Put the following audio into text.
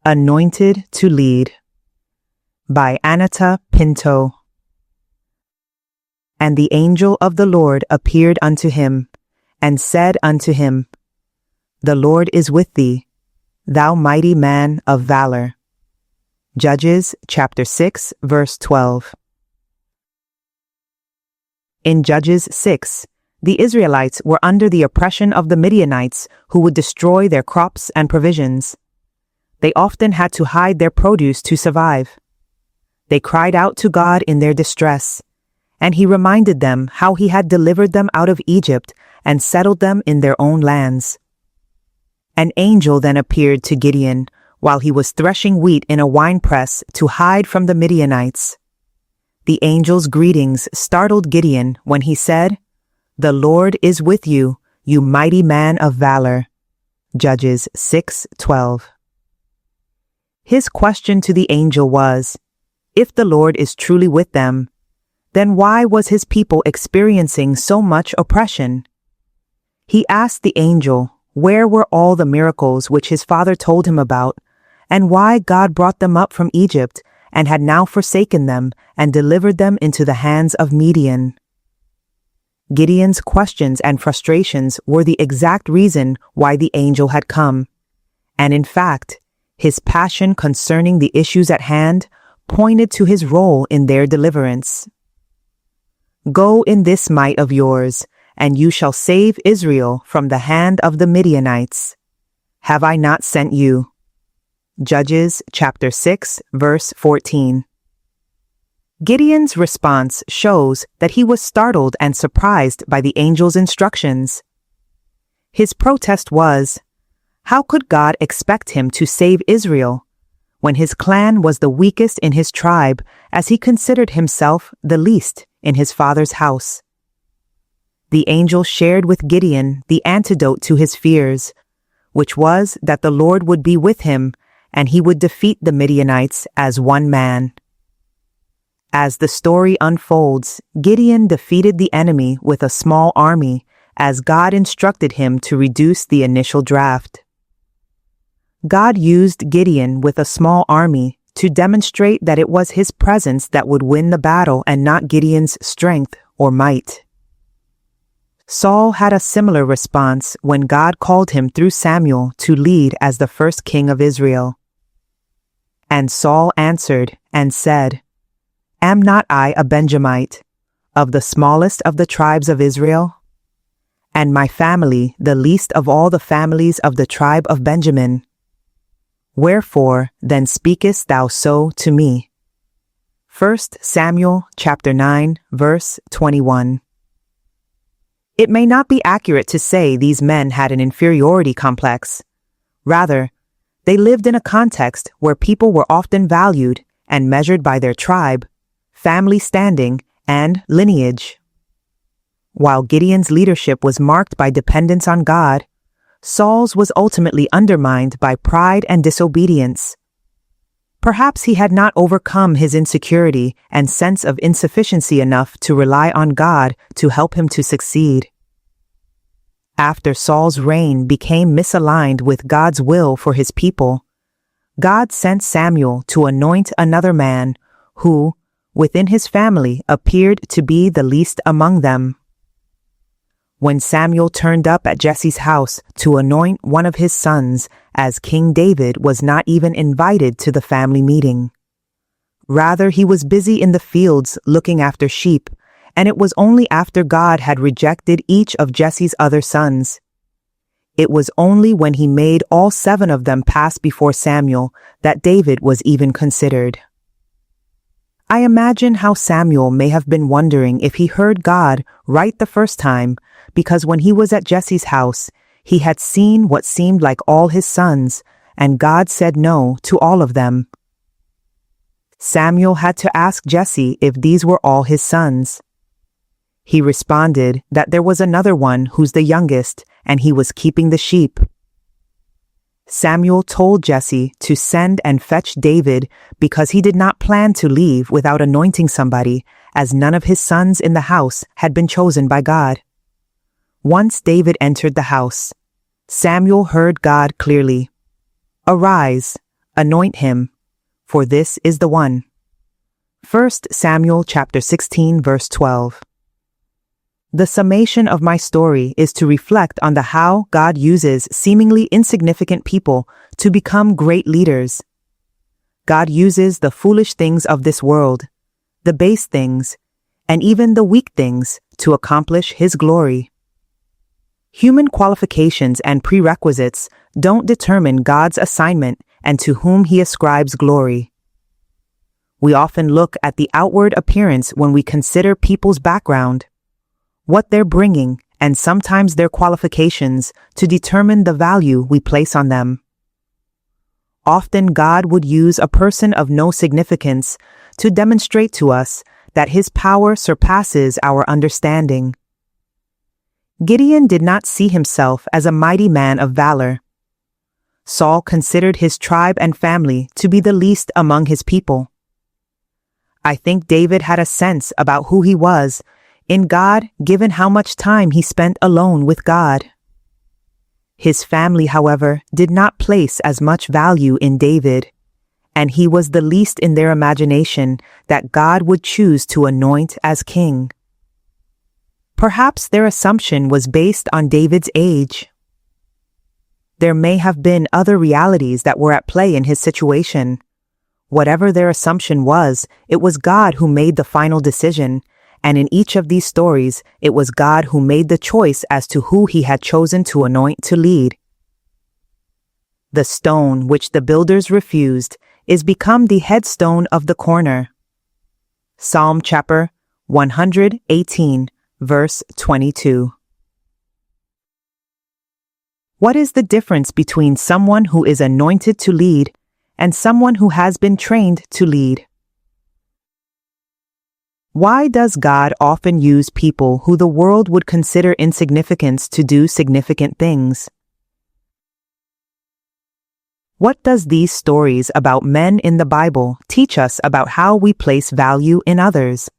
Anointed to Lead by Annetta Pinto. And the angel of the Lord appeared unto him, and said unto him, The Lord is with thee, thou mighty man of valor. Judges chapter 6, verse 12. In Judges 6, the Israelites were under the oppression of the Midianites, who would destroy their crops and provisions. They often had to hide their produce to survive. They cried out to God in their distress, and He reminded them how He had delivered them out of Egypt and settled them in their own lands. An angel then appeared to Gideon while he was threshing wheat in a winepress to hide from the Midianites. The angel's greetings startled Gideon when he said, The Lord is with you, you mighty man of valor. Judges 6:12. His question to the angel was, if the Lord is truly with them, then why was His people experiencing so much oppression? He asked the angel where were all the miracles which his father told him about, and why God brought them up from Egypt and had now forsaken them and delivered them into the hands of Midian. Gideon's questions and frustrations were the exact reason why the angel had come, and in fact, his passion concerning the issues at hand pointed to his role in their deliverance. Go in this might of yours, and you shall save Israel from the hand of the Midianites. Have I not sent you? Judges chapter 6, verse 14. Gideon's response shows that he was startled and surprised by the angel's instructions. His protest was, how could God expect him to save Israel when his clan was the weakest in his tribe, as he considered himself the least in his father's house? The angel shared with Gideon the antidote to his fears, which was that the Lord would be with him and he would defeat the Midianites as one man. As the story unfolds, Gideon defeated the enemy with a small army, as God instructed him to reduce the initial draft. God used Gideon with a small army to demonstrate that it was His presence that would win the battle and not Gideon's strength or might. Saul had a similar response when God called him through Samuel to lead as the first king of Israel. And Saul answered and said, Am not I a Benjamite, of the smallest of the tribes of Israel? And my family the least of all the families of the tribe of Benjamin? Wherefore then speakest thou so to me? 1 Samuel chapter 9, verse 21. It may not be accurate to say these men had an inferiority complex. Rather, they lived in a context where people were often valued and measured by their tribe, family standing, and lineage. While Gideon's leadership was marked by dependence on God, Saul's was ultimately undermined by pride and disobedience. Perhaps he had not overcome his insecurity and sense of insufficiency enough to rely on God to help him to succeed. After Saul's reign became misaligned with God's will for His people, God sent Samuel to anoint another man who, within his family, appeared to be the least among them. When Samuel turned up at Jesse's house to anoint one of his sons, as King David was not even invited to the family meeting. Rather, he was busy in the fields looking after sheep, and it was only after God had rejected each of Jesse's other sons. It was only when He made all 7 of them pass before Samuel that David was even considered. I imagine how Samuel may have been wondering if he heard God right the first time, because when he was at Jesse's house, he had seen what seemed like all his sons, and God said no to all of them. Samuel had to ask Jesse if these were all his sons. He responded that there was another one who's the youngest, and he was keeping the sheep. Samuel told Jesse to send and fetch David because he did not plan to leave without anointing somebody, as none of his sons in the house had been chosen by God. Once David entered the house, Samuel heard God clearly. Arise, Anoint him, for this is the one. 1 Samuel chapter 16 verse 12. The summation of my story is to reflect on the how God uses seemingly insignificant people to become great leaders. God uses the foolish things of this world, the base things, and even the weak things to accomplish His glory. Human qualifications and prerequisites don't determine God's assignment and to whom He ascribes glory. We often look at the outward appearance when we consider people's background, what they're bringing, and sometimes their qualifications to determine the value we place on them. Often God would use a person of no significance to demonstrate to us that His power surpasses our understanding. Gideon did not see himself as a mighty man of valor. Saul considered his tribe and family to be the least among his people. I think David had a sense about who he was in God, given how much time he spent alone with God. His family, however, did not place as much value in David, and he was the least in their imagination that God would choose to anoint as king. Perhaps their assumption was based on David's age. There may have been other realities that were at play in his situation. Whatever their assumption was, it was God who made the final decision, and in each of these stories, it was God who made the choice as to who He had chosen to anoint to lead. The stone which the builders refused is become the headstone of the corner. Psalm chapter 118, verse 22. What is the difference between someone who is anointed to lead and someone who has been trained to lead? Why does God often use people who the world would consider insignificant to do significant things? What does these stories about men in the Bible teach us about how we place value in others?